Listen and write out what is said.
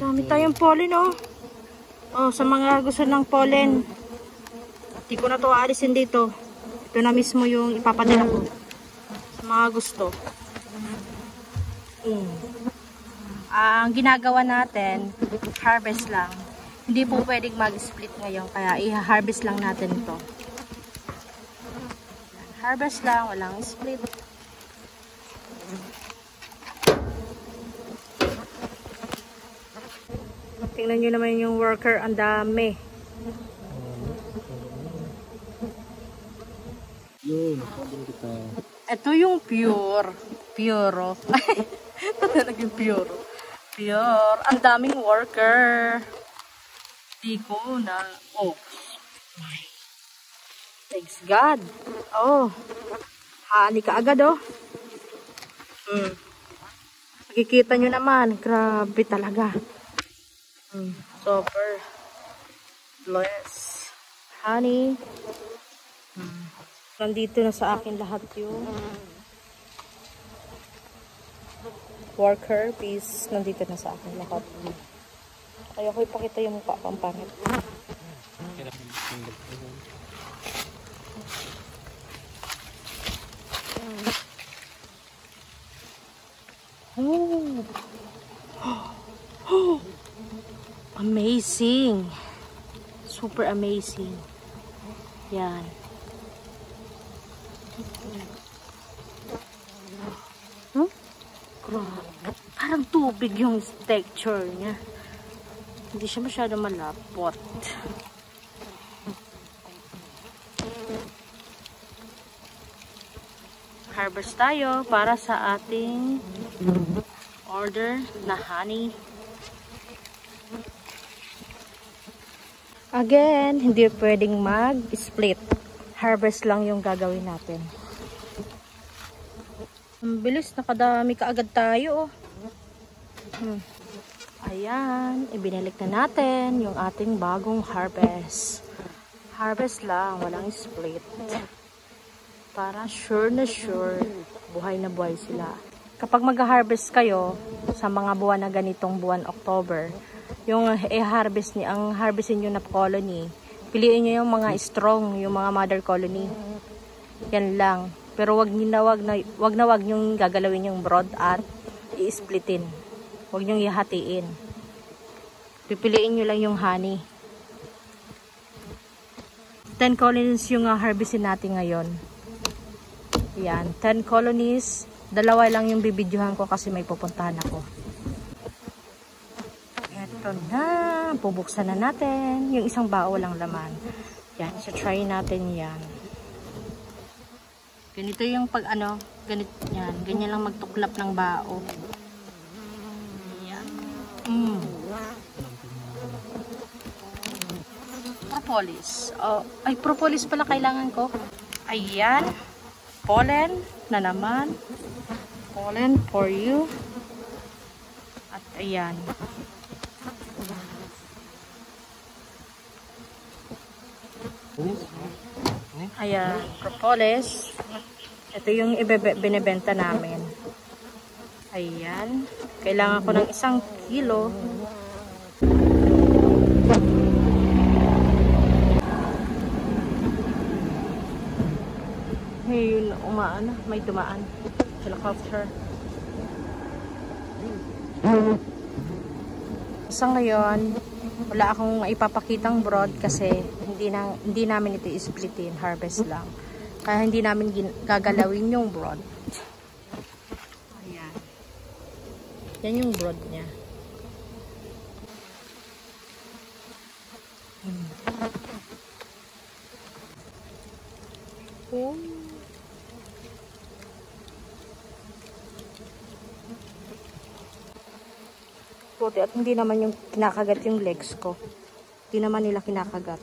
Dami tayong pollen, oh. Oh, sa mga gusto ng pollen. Hindi ko na to aalisin dito. Ito na mismo yung ipapadala ko. Sa mga gusto. Ang ginagawa natin, harvest lang. Hindi po pwedeng mag-split ngayon. Kaya i-harvest lang natin ito. Harvest lang, walang split. Tingnan nyo naman yung worker, ang dami. Ito yung pure. Pure. Ito talaga yung pure. Pure. Ang daming worker. Di ko na. Oh. Thanks God. Oh. Hani ka agad, oh. Makikita nyo naman. Grabe talaga. Super bless. Honey. Nandito na sa akin lahat yung worker piece. Nandito na sa akin lahat. Kaya ko ipakita yung mukha pang pangit. Oh. Amazing. Super amazing. Yan. Parang tubig yung texture niya. Hindi siya masyado malapot. Harvest tayo para sa ating order na honey. Again, hindi pwedeng mag-split. Harvest lang yung gagawin natin. Ang bilis, nakadami kaagad tayo. Ayan, ibinalik na natin yung ating bagong harvest. Harvest lang, walang split. Para sure na sure, buhay na buhay sila. Kapag mag-harvest kayo sa mga buwan na ganitong buwan October, yung i-harvest niyo, ang harvestin niyo na colony, piliin niyo yung mga strong, yung mga mother colony. Yan lang. Pero wag niyong gagalawin yung brood at i-splitin. Wag niyong ihatiin. Pipiliin niyo lang yung honey. 10 colonies yung harvestin natin ngayon. Yan, 10 colonies. Dalawa lang yung bibidyohan ko kasi may pupuntahan ako. Ito na, bubuksan na natin. Yung isang bao lang laman. Yan, try natin yan. Ganito yung pag ganito yan. Ganyan lang magtuklap ng bao. Yan. Propolis. Oh, ay, propolis pala kailangan ko. Ayan. Pollen na naman. Pollen for you. At ayan. Ayan, propolis. Ito yung binibenta namin. Ayan. Kailangan ko ng 1 kilo. Ngayon, may dumaan. Helicopter. Sa ngayon, wala akong ipapakitang broad kasi hindi namin ito i-splitin, harvest lang. Kaya hindi namin gagalawin yung broad. Ayan. Yan yung broad niya. Puti at hindi naman yung kinakagat yung legs ko. Hindi naman nila kinakagat.